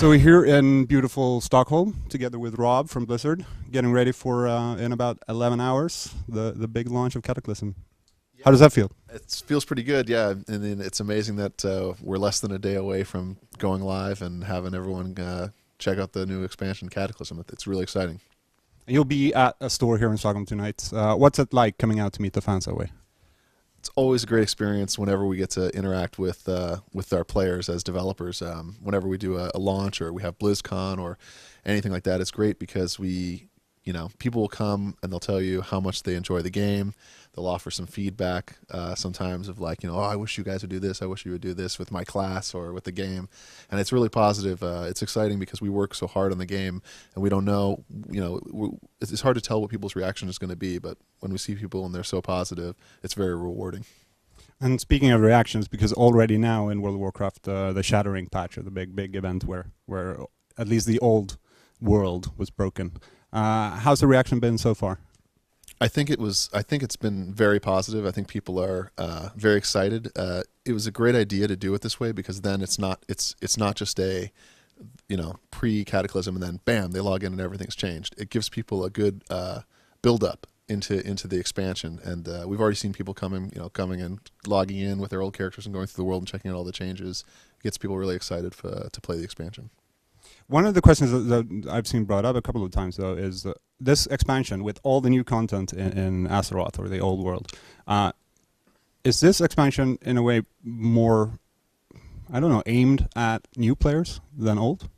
So we're here in beautiful Stockholm together with Rob from Blizzard, getting ready for in about 11 hours the big launch of Cataclysm. How does that feel? It feels pretty good, yeah. And then it's amazing that we're less than a day away from going live and having everyone check out the new expansion, Cataclysm. It's really exciting. You'll be at a store here in Stockholm tonight. What's it like coming out to meet the fans that way? It's always a great experience whenever we get to interact with our players as developers. Whenever we do a launch or we have BlizzCon or anything like that, it's great because people will come and they'll tell you how much they enjoy the game. They'll offer some feedback sometimes of like, oh, I wish you guys would do this. I wish you would do this with my class or with the game. And it's really positive. It's exciting because we work so hard on the game and we don't know, it's hard to tell what people's reaction is going to be. But when we see people and they're so positive, it's very rewarding. And speaking of reactions, because already now in World of Warcraft, the Shattering patch, or the big event where at least the old world was broken, how's the reaction been so far? I think it's been very positive. I think people are very excited. It was a great idea to do it this way because then it's not just a pre-Cataclysm and then bam, they log in and everything's changed. It gives people a good build up into the expansion, and we've already seen people coming and logging in with their old characters and going through the world and checking out all the changes. It gets people really excited to play the expansion. One of the questions that I've seen brought up a couple of times, though, is this expansion with all the new content in Azeroth, or the old world. Is this expansion, in a way, more, I don't know, aimed at new players than old?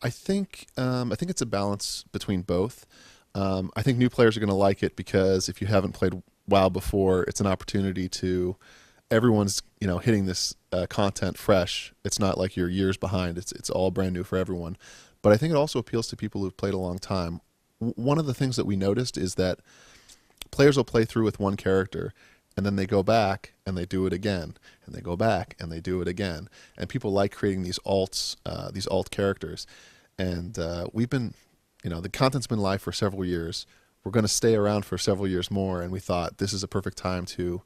I think it's a balance between both. I think new players are going to like it because if you haven't played WoW before, it's an opportunity to... Everyone's hitting this content fresh. It's not like you're years behind. It's all brand new for everyone. But I think it also appeals to people who've played a long time. One of the things that we noticed is that players will play through with one character, and then they go back and they do it again, and they go back and they do it again. And people like creating these alt characters. And we've been, the content's been live for several years. We're going to stay around for several years more, and we thought this is a perfect time to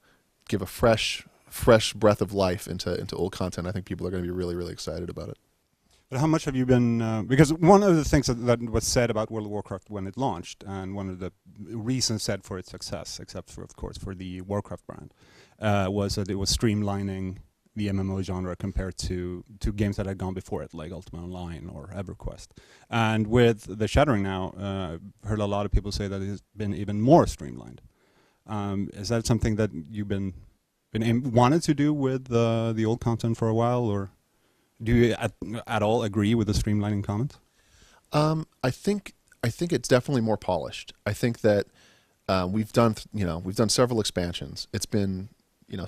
give a fresh breath of life into old content. I think people are going to be really, really excited about it. But how much have you been... because one of the things that was said about World of Warcraft when it launched, and one of the reasons said for its success, except for, of course, for the Warcraft brand, was that it was streamlining the MMO genre compared to games that had gone before it, like Ultima Online or EverQuest. And with the Shattering now, I've heard a lot of people say that it's been even more streamlined. Is that something that you've been wanted to do with the old content for a while, or do you at all agree with the streamlining comment? I think it's definitely more polished. I think that we've done several expansions. It's been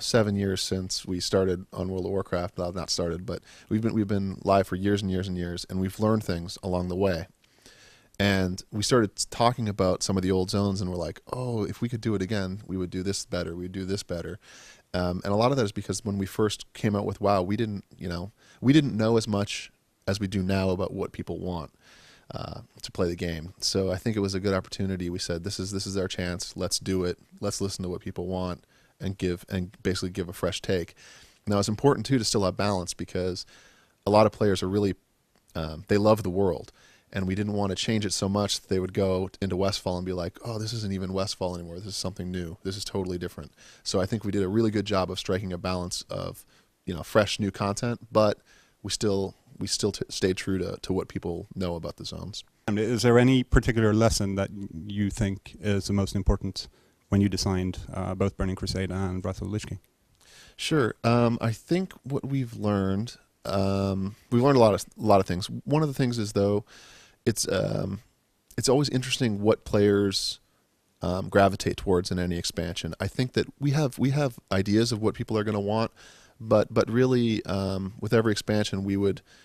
7 years since we started on World of Warcraft. Well, not started, but we've been live for years and years and years, and we've learned things along the way. And we started talking about some of the old zones, and we're like, oh, if we could do it again, we would do this better. We'd do this better. And a lot of that is because when we first came out with WoW, we didn't know as much as we do now about what people want to play the game. So I think it was a good opportunity. We said, this is our chance. Let's do it. Let's listen to what people want and basically give a fresh take. Now it's important too to still have balance because a lot of players are really they love the world. And we didn't want to change it so much that they would go into Westfall and be like, oh, this isn't even Westfall anymore. This is something new. This is totally different. So I think we did a really good job of striking a balance of, fresh new content, but we still stayed true to what people know about the zones. And is there any particular lesson that you think is the most important when you designed both Burning Crusade and Wrath of the Lich King? Sure. I think what we've learned a lot of things. One of the things is, though, it's always interesting what players gravitate towards in any expansion. I think that we have ideas of what people are going to want, but really with every expansion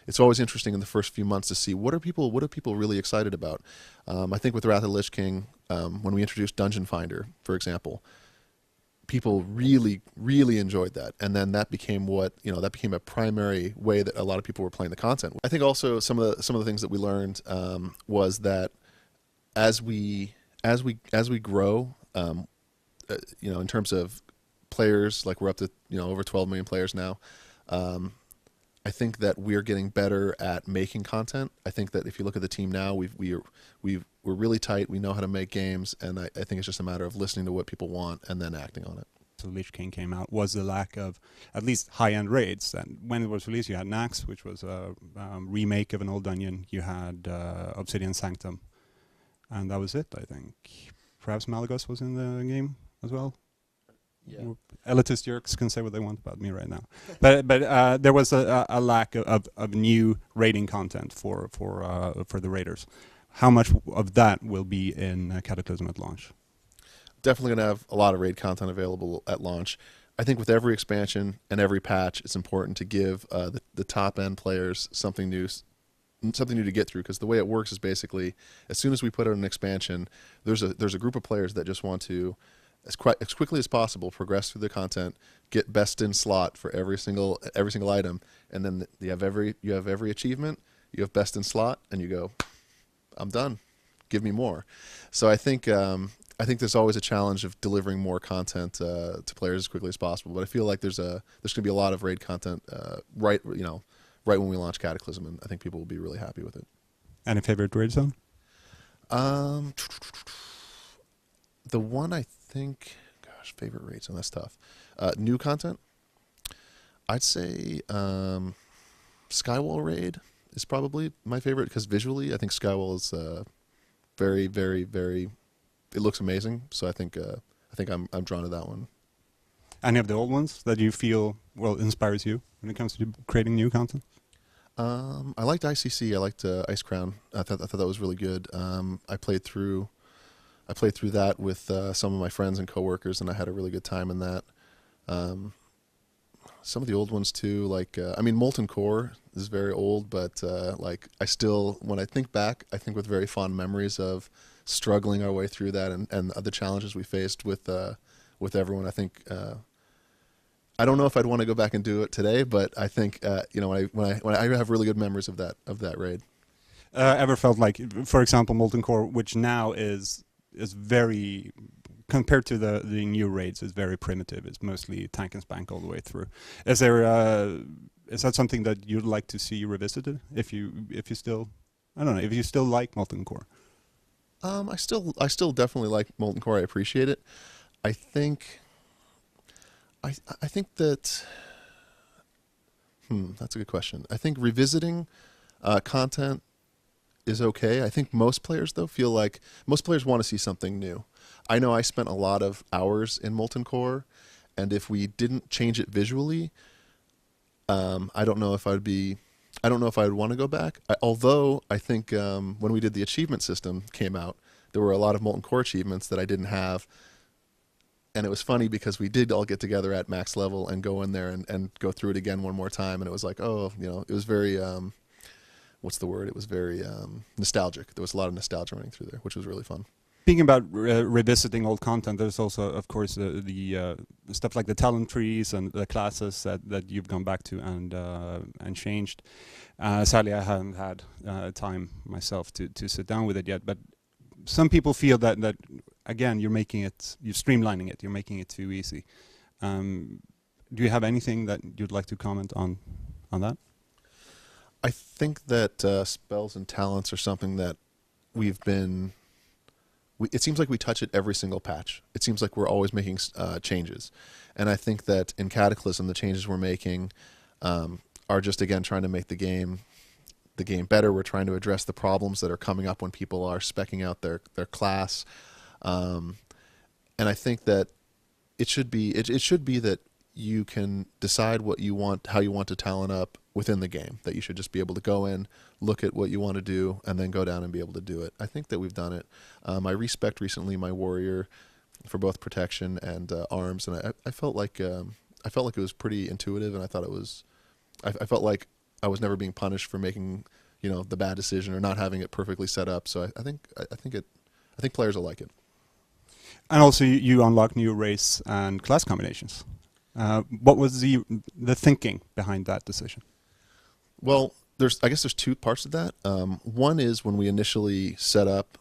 it's always interesting in the first few months to see what are people really excited about. I think with Wrath of the Lich King, when we introduced Dungeon Finder, for example, people really, really enjoyed that, and then that became a primary way that a lot of people were playing the content. I think also some of the things that we learned was that as we grow, in terms of players, like we're up to over 12 million players now. I I think that we're getting better at making content. I think that if you look at the team now, we're really tight. We know how to make games, and I think it's just a matter of listening to what people want and then acting on it. So Lich King came out was the lack of at least high-end raids. And when it was released, you had Nax, which was a remake of an old dungeon. You had Obsidian Sanctum, and that was it, I think. Perhaps Malagos was in the game as well. Yeah. Elitist jerks can say what they want about me right now, but there was a lack of new raiding content for the raiders. How much of that will be in Cataclysm at launch? Definitely going to have a lot of raid content available at launch. I think with every expansion and every patch, it's important to give the top end players something new to get through, because the way it works is basically as soon as we put out an expansion, there's a group of players that just want to as quickly as possible progress through the content, get best in slot for every single item, and then you have every achievement, you have best in slot, and you go, I'm done, give me more. So I think there's always a challenge of delivering more content to players as quickly as possible. But I feel like there's going to be a lot of raid content right when we launch Cataclysm, and I think people will be really happy with it. Any favorite raid zone? The one I think, gosh, favorite raid zone, that's tough. New content, I'd say Skywall raid is probably my favorite, because visually I think Skywall is very, very, very. It looks amazing, so I think I'm drawn to that one. Any of the old ones that you feel inspires you when it comes to creating new content? I liked ICC. I liked Ice Crown. I thought that was really good. I played through that with some of my friends and coworkers, and I had a really good time in that. Some of the old ones too, like Molten Core is very old, but I still, when I think back, I think with very fond memories of struggling our way through that and the challenges we faced with everyone. I think I don't know if I'd want to go back and do it today, but I think when I have really good memories of that raid. Ever felt like, for example, Molten Core, which now is very, compared to the new raids, is very primitive. It's mostly tank and spank all the way through. Is that something that you'd like to see revisited? If you still, I don't know, if you still like Molten Core. I still definitely like Molten Core. I appreciate it. I think that that's a good question. I think revisiting content is okay. I think most players though feel like most players want to see something new. I know I spent a lot of hours in Molten Core, and if we didn't change it visually, I don't know if I would want to go back. Although I think when we did the achievement system came out, there were a lot of Molten Core achievements that I didn't have. And it was funny because we did all get together at max level and go in there and go through it again one more time. And it was like, it was very, what's the word? It was very nostalgic. There was a lot of nostalgia running through there, which was really fun. Speaking about revisiting old content, there's also, of course, the stuff like the talent trees and the classes that you've gone back to and changed. Sadly, I haven't had time myself to sit down with it yet. But some people feel that again, you're streamlining it, you're making it too easy. Do you have anything that you'd like to comment on that? I think that spells and talents are something that it seems like we touch it every single patch. It seems like we're always making changes. And I think that in Cataclysm, the changes we're making are just, again, trying to make the game better. We're trying to address the problems that are coming up when people are speccing out their class. And I think that it should be that you can decide what you want, how you want to talent up within the game, that you should just be able to go in, look at what you want to do, and then go down and be able to do it. I think that we've done it. I respect recently my warrior for both protection and arms, and I felt like it was pretty intuitive, and I felt like I was never being punished for making the bad decision or not having it perfectly set up. So I think players will like it. And also, you unlock new race and class combinations. What was the thinking behind that decision? Well, I guess there's two parts of that. One is when we initially set up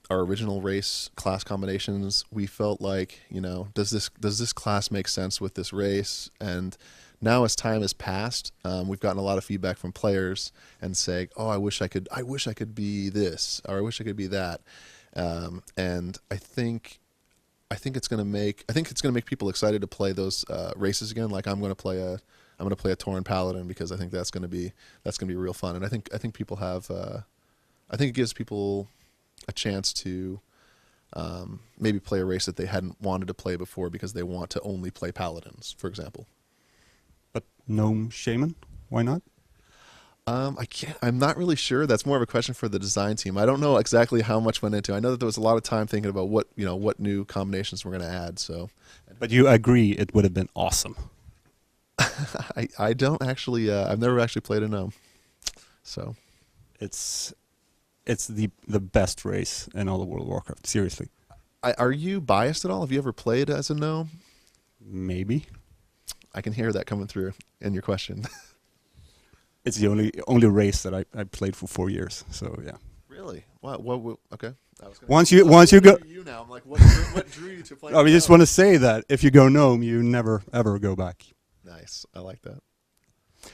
our original race class combinations, we felt like, does this class make sense with this race? And now as time has passed, we've gotten a lot of feedback from players and saying, "Oh, I wish I could be this, or I wish I could be that." And I think it's going to make people excited to play those races again. Like I'm going to play a Tauren Paladin because I think that's going to be real fun. And I think people have I think it gives people a chance to maybe play a race that they hadn't wanted to play before because they want to only play Paladins, for example. But Gnome Shaman, why not? I'm not really sure. That's more of a question for the design team. I don't know exactly how much went into it. I know that there was a lot of time thinking about what new combinations we're going to add. So, but you agree it would have been awesome. I don't actually. I've never actually played a gnome, so it's the best race in all of World of Warcraft. Seriously. Are you biased at all? Have you ever played as a gnome? Maybe. I can hear that coming through in your question. It's the only race that I played for 4 years. So yeah. Really? What okay. Once you go. You now. I'm like, what drew you to play? I just want to say that if you go gnome, you never ever go back. Nice. I like that.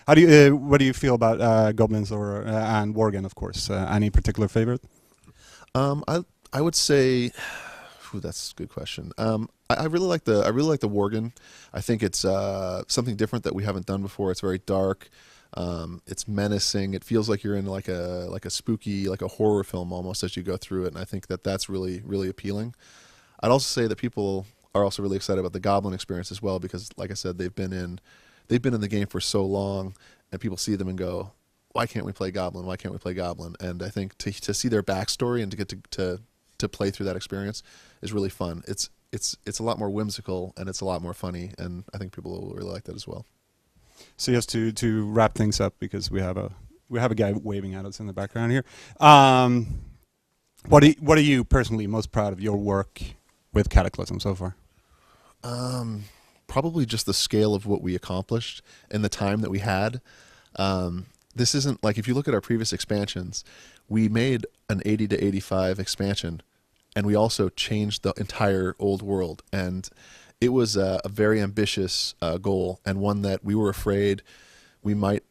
How do you? What do you feel about goblins or and worgen? Of course, any particular favorite? I would say, that's a good question. I really like the worgen. I think it's something different that we haven't done before. It's very dark. It's menacing. It feels like you're in like a spooky, like a horror film almost as you go through it. And I think that's really, really appealing. I'd also say that people are also really excited about the goblin experience as well because, like I said, they've been in the game for so long, and people see them and go, "Why can't we play goblin? Why can't we play goblin?" And I think to see their backstory and to get to play through that experience is really fun. It's a lot more whimsical and it's a lot more funny, and I think people will really like that as well. So just to wrap things up, because we have a guy waving at us in the background here. What are you personally most proud of your work with Cataclysm so far? Probably just the scale of what we accomplished and the time that we had. This isn't like, if you look at our previous expansions, we made an 80 to 85 expansion, and we also changed the entire old world. And it was a very ambitious goal, and one that we were afraid we might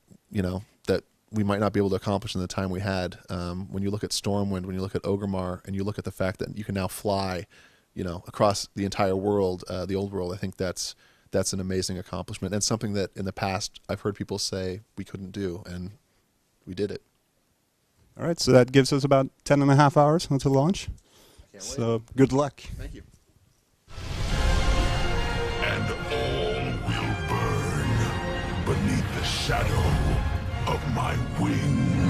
not be able to accomplish in the time we had. When you look at Stormwind, when you look at Orgrimmar, and you look at the fact that you can now fly, across the entire world, the old world, I think that's an amazing accomplishment, and something that in the past I've heard people say we couldn't do, and we did it. All right, so that gives us about 10.5 hours until launch. Can't wait. So good luck. Thank you. And all will burn beneath the shadow of my wings.